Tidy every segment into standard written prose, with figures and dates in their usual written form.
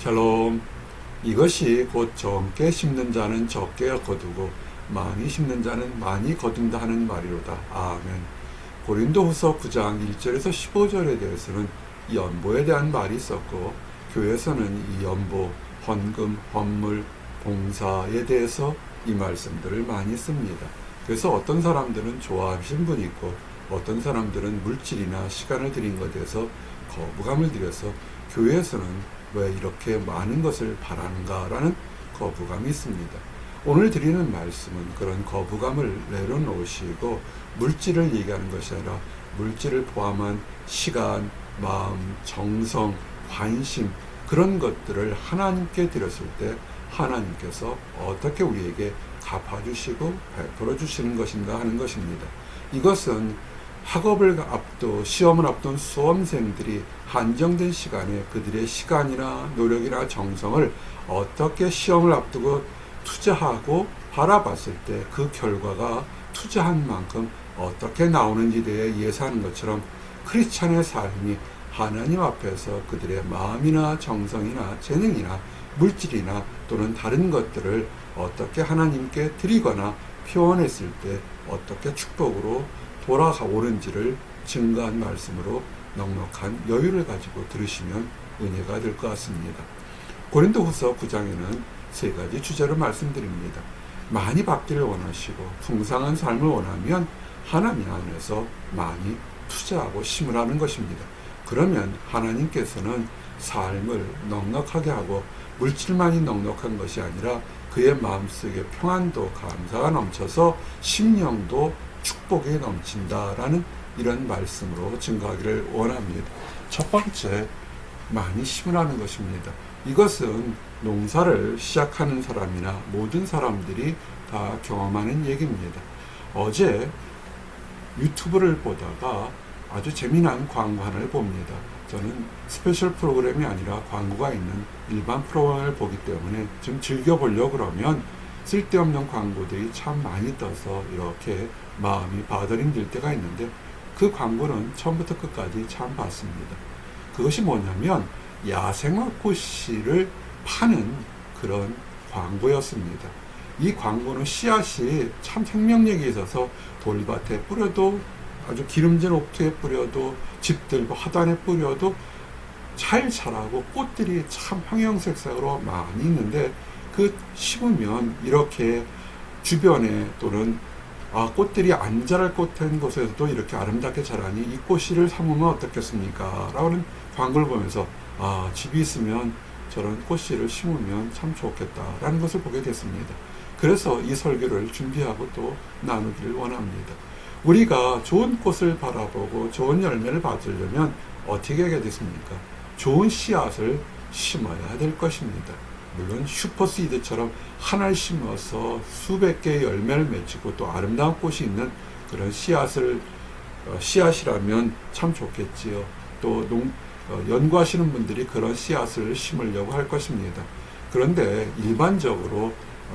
샬롬. 이것이 곧 적게 심는 자는 적게 거두고 많이 심는 자는 많이 거둔다 하는 말이로다. 아멘. 고린도후서 9장 1절에서 15절에 대해서는 연보에 대한 말이 있었고, 교회에서는 이 연보, 헌금, 헌물, 봉사에 대해서 이 말씀들을 많이 씁니다. 그래서 어떤 사람들은 좋아하시는 분이 있고, 어떤 사람들은 물질이나 시간을 드린 것에 대해서 거부감을 들여서 교회에서는 왜 이렇게 많은 것을 바라는가라는 거부감이 있습니다. 오늘 드리는 말씀은 그런 거부감을 내려놓으시고 물질을 얘기하는 것이 아니라 물질을 포함한 시간, 마음, 정성, 관심, 그런 것들을 하나님께 드렸을 때 하나님께서 어떻게 우리에게 갚아주시고 베풀어 주시는 것인가 하는 것입니다. 이것은 학업을 시험을 앞둔 수험생들이 한정된 시간에 그들의 시간이나 노력이나 정성을 어떻게 시험을 앞두고 투자하고 바라봤을 때 그 결과가 투자한 만큼 어떻게 나오는지에 대해 예상하는 것처럼 크리스찬의 삶이 하나님 앞에서 그들의 마음이나 정성이나 재능이나 물질이나 또는 다른 것들을 어떻게 하나님께 드리거나 표현했을 때 어떻게 축복으로 돌아오는지를 증거한 말씀으로 넉넉한 여유를 가지고 들으시면 은혜가 될 것 같습니다. 고린도후서 9장에는 세 가지 주제로 말씀드립니다. 많이 받기를 원하시고 풍성한 삶을 원하면 하나님 안에서 많이 투자하고 심으라는 것입니다. 그러면 하나님께서는 삶을 넉넉하게 하고 물질만이 넉넉한 것이 아니라 그의 마음속에 평안도 감사가 넘쳐서 심령도 축복이 넘친다라는 이런 말씀으로 증거하기를 원합니다. 첫 번째, 많이 심으라는 것입니다. 이것은 농사를 시작하는 사람이나 모든 사람들이 다 경험하는 얘기입니다. 어제 유튜브를 보다가 아주 재미난 광고 하나를 봅니다. 저는 스페셜 프로그램이 아니라 광고가 있는 일반 프로그램을 보기 때문에 좀 즐겨보려고 그러면 쓸데없는 광고들이 참 많이 떠서 이렇게 마음이 바더링 될 때가 있는데, 그 광고는 처음부터 끝까지 참 봤습니다. 그것이 뭐냐면 야생화 꽃씨를 파는 그런 광고였습니다. 이 광고는 씨앗이 참 생명력이 있어서 돌밭에 뿌려도, 아주 기름진 옥토에 뿌려도, 집들과 화단에 뿌려도 잘 자라고 꽃들이 참 형형색색으로 많이 있는데, 그 심으면 이렇게 주변에 또는 꽃들이 안 자랄 꽃인 곳에서도 이렇게 아름답게 자라니 이 꽃씨를 심으면 어떻겠습니까? 라는 광고를 보면서 집이 있으면 저런 꽃씨를 심으면 참 좋겠다라는 것을 보게 됐습니다. 그래서 이 설교를 준비하고 또 나누기를 원합니다. 우리가 좋은 꽃을 바라보고 좋은 열매를 받으려면 어떻게 하게 됐습니까? 좋은 씨앗을 심어야 될 것입니다. 물론 슈퍼시드처럼 하나를 심어서 수백 개의 열매를 맺히고 또 아름다운 꽃이 있는 그런 씨앗이라면 참 좋겠지요. 또 연구하시는 분들이 그런 씨앗을 심으려고 할 것입니다. 그런데 일반적으로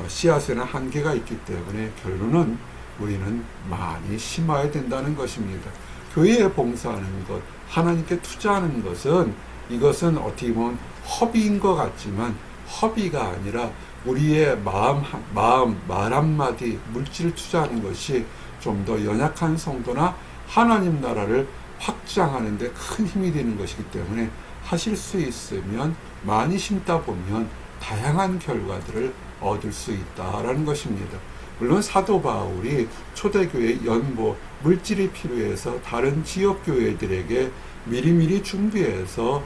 씨앗에는 한계가 있기 때문에 결론은 우리는 많이 심어야 된다는 것입니다. 교회에 봉사하는 것, 하나님께 투자하는 것은, 이것은 어떻게 보면 허비인 것 같지만 허비가 아니라 우리의 말 한마디, 물질을 투자하는 것이 좀 더 연약한 성도나 하나님 나라를 확장하는 데 큰 힘이 되는 것이기 때문에 하실 수 있으면 많이 심다 보면 다양한 결과들을 얻을 수 있다라는 것입니다. 물론 사도 바울이 초대교회 연보, 물질이 필요해서 다른 지역교회들에게 미리미리 준비해서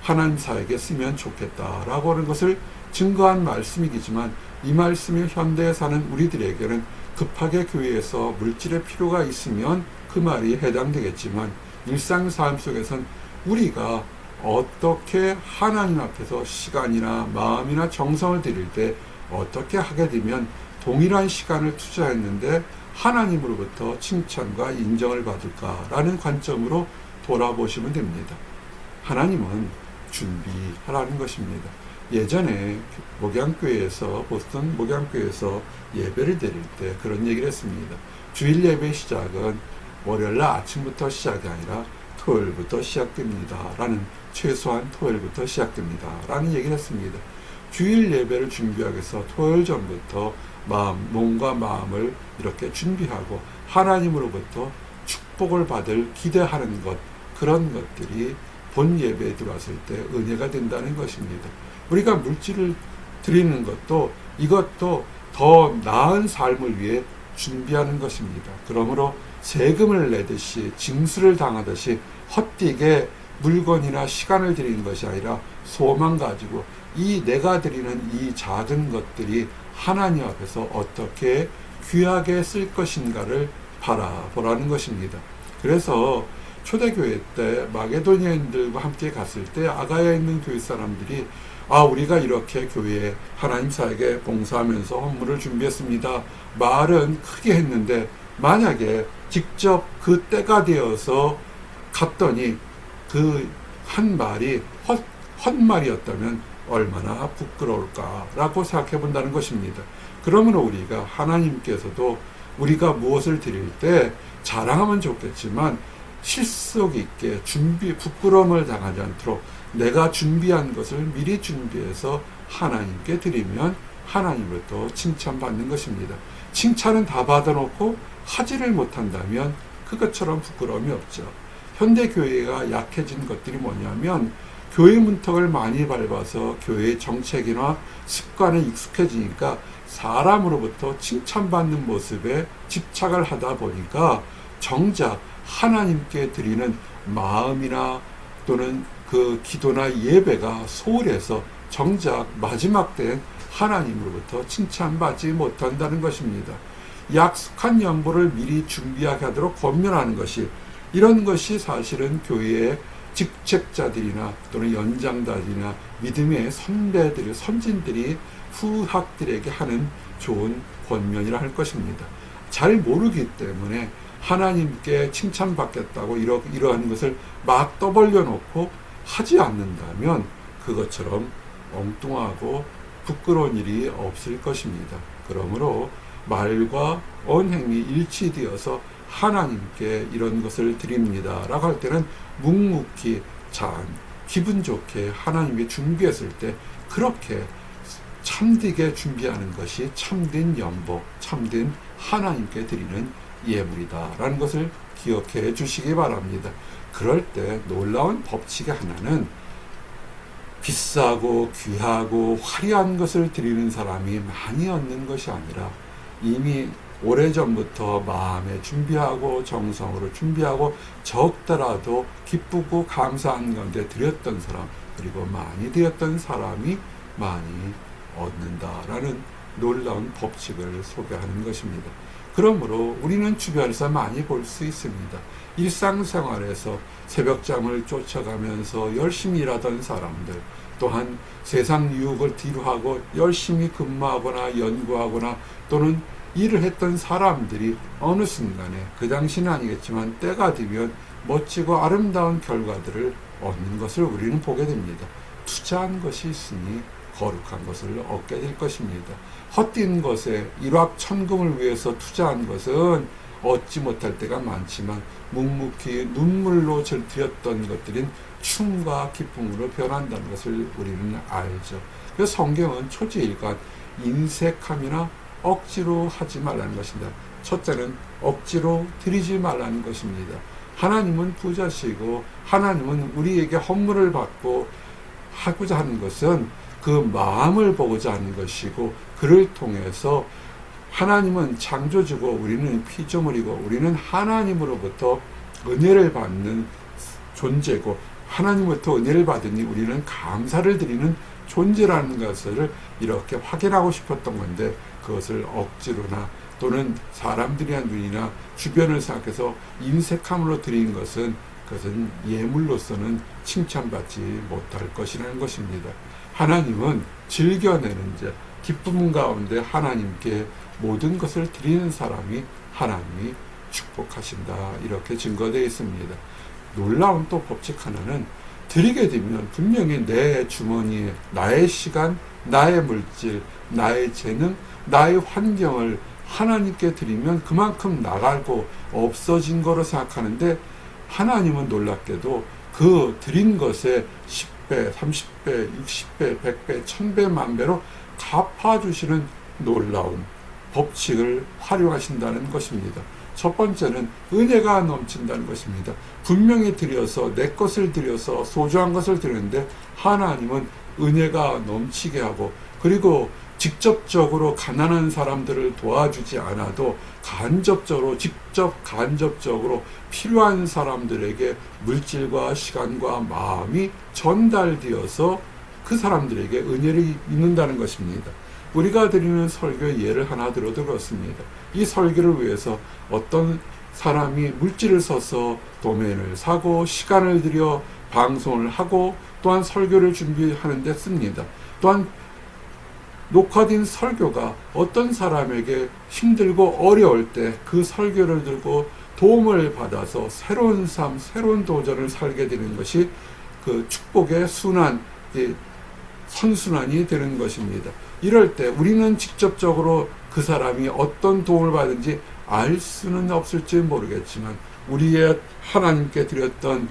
하나님 사에게 쓰면 좋겠다라고 하는 것을 증거한 말씀이지만, 이 말씀이 현대에 사는 우리들에게는 급하게 교회에서 물질의 필요가 있으면 그 말이 해당되겠지만, 일상 삶 속에선 우리가 어떻게 하나님 앞에서 시간이나 마음이나 정성을 드릴 때 어떻게 하게 되면 동일한 시간을 투자했는데 하나님으로부터 칭찬과 인정을 받을까라는 관점으로 돌아보시면 됩니다. 하나님은 준비하라는 것입니다. 예전에 보스턴 목양교회에서 예배를 드릴 때 그런 얘기를 했습니다. 주일 예배 시작은 월요일 날 아침부터 시작이 아니라 토요일부터 시작됩니다 라는 최소한 토요일부터 시작됩니다. 라는 얘기를 했습니다. 주일 예배를 준비하기 위해서 토요일 전부터 몸과 마음을 이렇게 준비하고 하나님으로부터 축복을 받을 기대하는 것, 그런 것들이 본 예배에 들어왔을 때 은혜가 된다는 것입니다. 우리가 물질을 드리는 것도 이것도 더 나은 삶을 위해 준비하는 것입니다. 그러므로 세금을 내듯이 징수를 당하듯이 헛되게 물건이나 시간을 드리는 것이 아니라 소망 가지고 이 내가 드리는 이 작은 것들이 하나님 앞에서 어떻게 귀하게 쓸 것인가를 바라보라는 것입니다. 그래서 초대교회 때 마게도니아인들과 함께 갔을 때 아가야에 있는 교회 사람들이 우리가 이렇게 교회에 하나님 사에게 봉사하면서 헌물을 준비했습니다. 말은 크게 했는데 만약에 직접 그 때가 되어서 갔더니 그 한 말이 헛말이었다면 얼마나 부끄러울까라고 생각해 본다는 것입니다. 그러므로 우리가 하나님께서도 우리가 무엇을 드릴 때 자랑하면 좋겠지만 실속 있게 부끄러움을 당하지 않도록 내가 준비한 것을 미리 준비해서 하나님께 드리면 하나님으로부터 칭찬받는 것입니다. 칭찬은 다 받아놓고 하지를 못한다면 그것처럼 부끄러움이 없죠. 현대교회가 약해진 것들이 뭐냐면 교회 문턱을 많이 밟아서 교회의 정책이나 습관에 익숙해지니까 사람으로부터 칭찬받는 모습에 집착을 하다 보니까 정작 하나님께 드리는 마음이나 또는 그 기도나 예배가 소홀해서 정작 마지막 때엔 하나님으로부터 칭찬받지 못한다는 것입니다. 약속한 양보를 미리 준비하게 하도록 권면하는 것이, 이런 것이 사실은 교회의 직책자들이나 또는 연장자들이나 믿음의 선배들, 선진들이 후학들에게 하는 좋은 권면이라 할 것입니다. 잘 모르기 때문에 하나님께 칭찬받겠다고 이러한 것을 막 떠벌려 놓고 하지 않는다면 그것처럼 엉뚱하고 부끄러운 일이 없을 것입니다. 그러므로 말과 언행이 일치되어서 하나님께 이런 것을 드립니다 라고 할 때는 묵묵히 기분 좋게 하나님께 준비했을 때 그렇게 참되게 준비하는 것이 참된 연복, 참된 하나님께 드리는 예물이다 라는 것을 기억해 주시기 바랍니다. 그럴 때 놀라운 법칙의 하나는 비싸고 귀하고 화려한 것을 드리는 사람이 많이 얻는 것이 아니라 이미 오래전부터 마음에 준비하고 정성으로 준비하고 적더라도 기쁘고 감사한 가운데 드렸던 사람, 그리고 많이 드렸던 사람이 많이 얻는다라는 놀라운 법칙을 소개하는 것입니다. 그러므로 우리는 주변에서 많이 볼 수 있습니다. 일상생활에서 새벽잠을 쫓아가면서 열심히 일하던 사람들, 또한 세상 유혹을 뒤로하고 열심히 근무하거나 연구하거나 또는 일을 했던 사람들이 어느 순간에, 그 당시는 아니겠지만 때가 되면 멋지고 아름다운 결과들을 얻는 것을 우리는 보게 됩니다. 투자한 것이 있으니 거룩한 것을 얻게 될 것입니다. 헛된 것에 일확천금을 위해서 투자한 것은 얻지 못할 때가 많지만 묵묵히 눈물로 드렸던 것들인 춤과 기쁨으로 변한다는 것을 우리는 알죠. 그래서 성경은 초지일관 인색함이나 억지로 하지 말라는 것입니다. 첫째는 억지로 드리지 말라는 것입니다. 하나님은 부자시고 하나님은 우리에게 헌물을 받고 하고자 하는 것은 그 마음을 보고자 하는 것이고, 그를 통해서 하나님은 창조주고 우리는 피조물이고 우리는 하나님으로부터 은혜를 받는 존재고, 하나님부터 은혜를 받으니 우리는 감사를 드리는 존재라는 것을 이렇게 확인하고 싶었던 건데, 그것을 억지로나 또는 사람들이 한 눈이나 주변을 생각해서 인색함으로 드린 것은 그것은 예물로서는 칭찬받지 못할 것이라는 것입니다. 하나님은 즐겨내는 자, 기쁨 가운데 하나님께 모든 것을 드리는 사람이 하나님이 축복하신다, 이렇게 증거되어 있습니다. 놀라운 또 법칙 하나는 드리게 되면 분명히 내 주머니에 나의 시간, 나의 물질, 나의 재능, 나의 환경을 하나님께 드리면 그만큼 나가고 없어진 거로 생각하는데, 하나님은 놀랍게도 그 드린 것에 10배, 30배, 60배, 100배, 1000배, 만배로 갚아주시는 놀라운 법칙을 활용하신다는 것입니다. 첫 번째는 은혜가 넘친다는 것입니다. 분명히 드려서 내 것을 드려서 소중한 것을 드렸는데 하나님은 은혜가 넘치게 하고, 그리고 직접적으로 가난한 사람들을 도와주지 않아도 간접적으로 필요한 사람들에게 물질과 시간과 마음이 전달되어서 그 사람들에게 은혜를 입는다는 것입니다. 우리가 드리는 설교의 예를 하나 들어도 그렇습니다. 이 설교를 위해서 어떤 사람이 물질을 써서 도면을 사고 시간을 들여 방송을 하고 또한 설교를 준비하는 데 씁니다. 또한 녹화된 설교가 어떤 사람에게 힘들고 어려울 때 그 설교를 들고 도움을 받아서 새로운 삶, 새로운 도전을 살게 되는 것이 그 축복의 순환, 선순환이 되는 것입니다. 이럴 때 우리는 직접적으로 그 사람이 어떤 도움을 받은지 알 수는 없을지 모르겠지만 우리의 하나님께 드렸던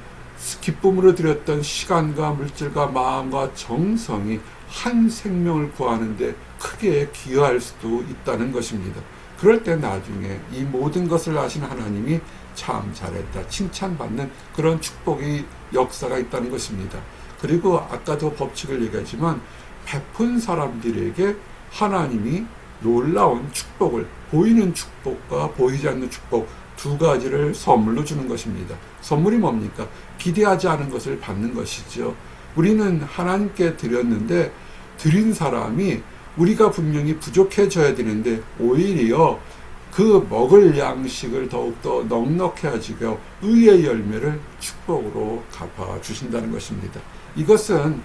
기쁨으로 드렸던 시간과 물질과 마음과 정성이 한 생명을 구하는데 크게 기여할 수도 있다는 것입니다. 그럴 때 나중에 이 모든 것을 아신 하나님이 참 잘했다 칭찬받는 그런 축복의 역사가 있다는 것입니다. 그리고 아까도 법칙을 얘기하지만 베푼 사람들에게 하나님이 놀라운 축복을, 보이는 축복과 보이지 않는 축복 두 가지를 선물로 주는 것입니다. 선물이 뭡니까? 기대하지 않은 것을 받는 것이죠. 우리는 하나님께 드렸는데 드린 사람이 우리가 분명히 부족해져야 되는데 오히려 그 먹을 양식을 더욱더 넉넉히 하시고 의의 열매를 축복으로 갚아주신다는 것입니다. 이것은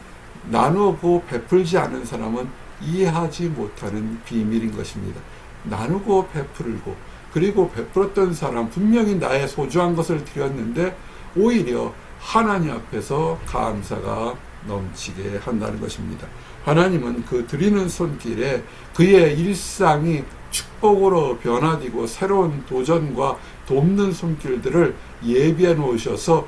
나누고 베풀지 않은 사람은 이해하지 못하는 비밀인 것입니다. 나누고 베풀고 그리고 베풀었던 사람 분명히 나의 소중한 것을 드렸는데 오히려 하나님 앞에서 감사가 넘치게 한다는 것입니다. 하나님은 그 드리는 손길에 그의 일상이 축복으로 변화되고 새로운 도전과 돕는 손길들을 예비해 놓으셔서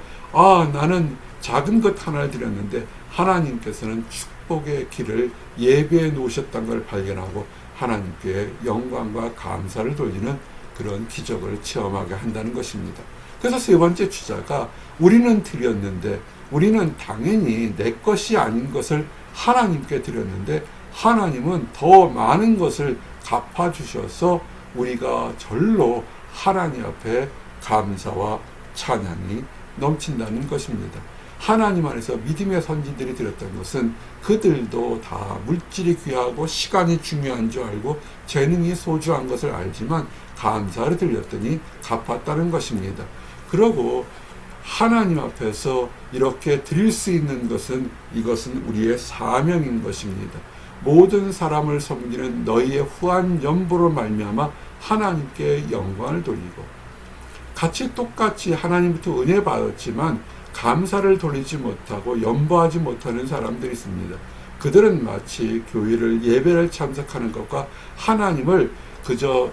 나는 작은 것 하나를 드렸는데 하나님께서는 축복의 길을 예비해 놓으셨다는 걸 발견하고 하나님께 영광과 감사를 돌리는 그런 기적을 체험하게 한다는 것입니다. 그래서 세 번째 주자가 우리는 드렸는데 우리는 당연히 내 것이 아닌 것을 하나님께 드렸는데 하나님은 더 많은 것을 갚아주셔서 우리가 절로 하나님 앞에 감사와 찬양이 넘친다는 것입니다. 하나님 안에서 믿음의 선지들이 드렸던 것은 그들도 다 물질이 귀하고 시간이 중요한 줄 알고 재능이 소중한 것을 알지만 감사를 드렸더니 갚았다는 것입니다. 그러고 하나님 앞에서 이렇게 드릴 수 있는 것은 이것은 우리의 사명인 것입니다. 모든 사람을 섬기는 너희의 후한 연보로 말미암아 하나님께 영광을 돌리고 같이 똑같이 하나님부터 은혜 받았지만 감사를 돌리지 못하고 연보하지 못하는 사람들이 있습니다. 그들은 마치 교회를 예배를 참석하는 것과 하나님을 그저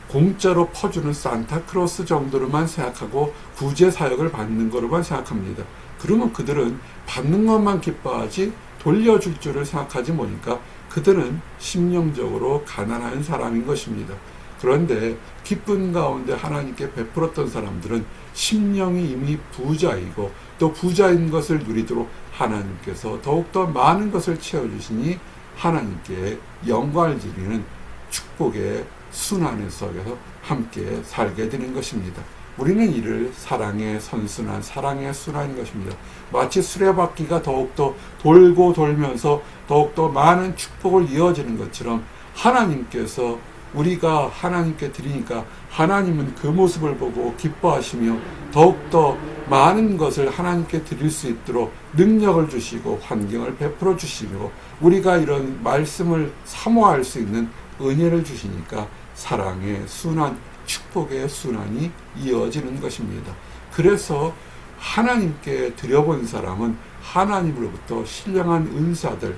공짜로 퍼주는 산타크로스 정도로만 생각하고 구제 사역을 받는 것으로만 생각합니다. 그러면 그들은 받는 것만 기뻐하지 돌려줄 줄을 생각하지 못하니까 그들은 심령적으로 가난한 사람인 것입니다. 그런데 기쁜 가운데 하나님께 베풀었던 사람들은 심령이 이미 부자이고 또 부자인 것을 누리도록 하나님께서 더욱더 많은 것을 채워주시니 하나님께 영광을 드리는 축복의 순환의 속에서 함께 살게 되는 것입니다. 우리는 이를 사랑의 선순환, 사랑의 순환인 것입니다. 마치 수레바퀴가 더욱더 돌고 돌면서 더욱더 많은 축복을 이어지는 것처럼 하나님께서 우리가 하나님께 드리니까 하나님은 그 모습을 보고 기뻐하시며 더욱더 많은 것을 하나님께 드릴 수 있도록 능력을 주시고 환경을 베풀어 주시고 우리가 이런 말씀을 사모할 수 있는 은혜를 주시니까 사랑의 순환, 축복의 순환이 이어지는 것입니다. 그래서 하나님께 드려본 사람은 하나님으로부터 신령한 은사들,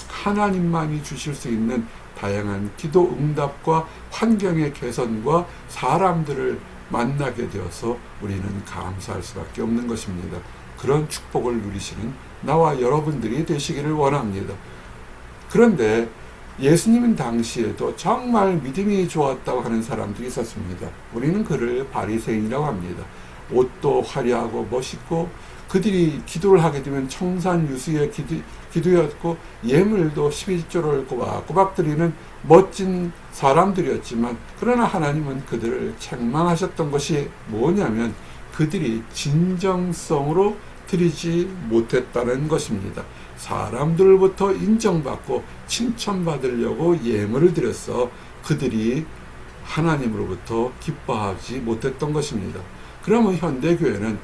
하나님만이 주실 수 있는 다양한 기도 응답과 환경의 개선과 사람들을 만나게 되어서 우리는 감사할 수밖에 없는 것입니다. 그런 축복을 누리시는 나와 여러분들이 되시기를 원합니다. 그런데 예수님은 당시에도 정말 믿음이 좋았다고 하는 사람들이 있었습니다. 우리는 그를 바리새인이라고 합니다. 옷도 화려하고 멋있고 그들이 기도를 하게 되면 청산유수의 기도였고 예물도 11조를 꼬박꼬박 드리는 멋진 사람들이었지만 그러나 하나님은 그들을 책망하셨던 것이 뭐냐면 그들이 진정성으로 드리지 못했다는 것입니다. 사람들로부터 인정받고 칭찬받으려고 예물을 드려서 그들이 하나님으로부터 기뻐하지 못했던 것입니다. 그러면 현대교회는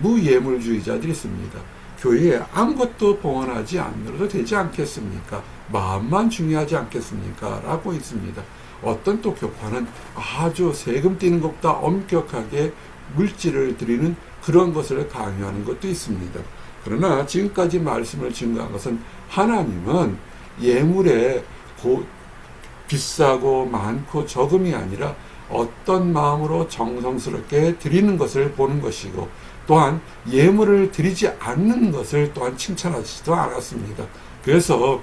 무예물주의자들이 있습니다. 교회에 아무것도 봉헌하지 않으려도 되지 않겠습니까? 마음만 중요하지 않겠습니까? 라고 있습니다. 어떤 또 교파는 아주 세금 떼는 것보다 엄격하게 물질을 드리는 그런 것을 강요하는 것도 있습니다. 그러나 지금까지 말씀을 증거한 것은 하나님은 예물에 비싸고 많고 적음이 아니라 어떤 마음으로 정성스럽게 드리는 것을 보는 것이고 또한 예물을 드리지 않는 것을 또한 칭찬하지도 않았습니다. 그래서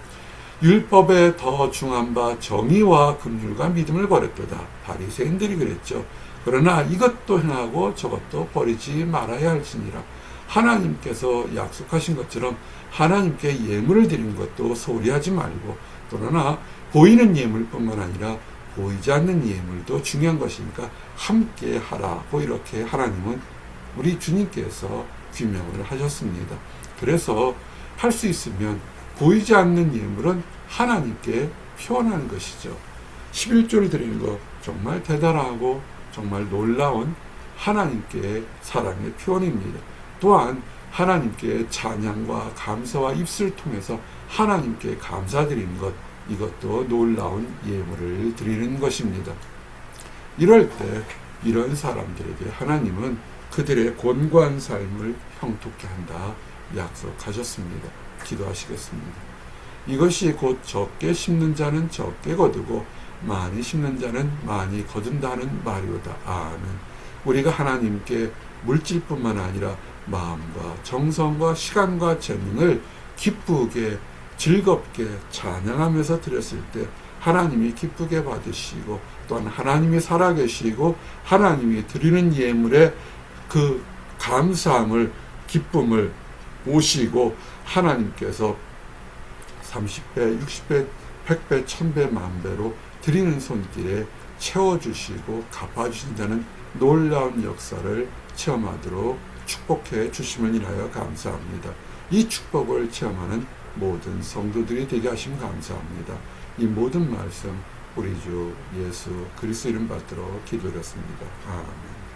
율법에 더 중한 바 정의와 긍휼과 믿음을 버렸도다. 바리새인들이 그랬죠. 그러나 이것도 행하고 저것도 버리지 말아야 할지니라. 하나님께서 약속하신 것처럼 하나님께 예물을 드리는 것도 소홀히 하지 말고 그러나 보이는 예물뿐만 아니라 보이지 않는 예물도 중요한 것이니까 함께 하라고 이렇게 하나님은 우리 주님께서 규명을 하셨습니다. 그래서 할 수 있으면 보이지 않는 예물은 하나님께 표현하는 것이죠. 11조를 드리는 것 정말 대단하고 정말 놀라운 하나님께 사랑의 표현입니다. 또한 하나님께 찬양과 감사와 입술을 통해서 하나님께 감사드리는 것 이것도 놀라운 예물을 드리는 것입니다. 이럴 때 이런 사람들에게 하나님은 그들의 곤고한 삶을 형통케 한다 약속하셨습니다. 기도하시겠습니다. 이것이 곧 적게 심는 자는 적게 거두고 많이 심는 자는 많이 거둔다는 말이오다. 아멘. 우리가 하나님께 물질뿐만 아니라 마음과 정성과 시간과 재능을 기쁘게 즐겁게 찬양하면서 드렸을 때 하나님이 기쁘게 받으시고 또한 하나님이 살아계시고 하나님이 드리는 예물의 그 감사함을 기쁨을 보시고 하나님께서 30배, 60배, 100배, 1000배, 만배로 드리는 손길에 채워주시고 갚아주신다는 놀라운 역사를 체험하도록 축복해 주심을 인하여 감사합니다. 이 축복을 체험하는 모든 성도들이 되게 하시면 감사합니다. 이 모든 말씀 우리 주 예수 그리스도 이름 받들어 기도드렸습니다. 아멘.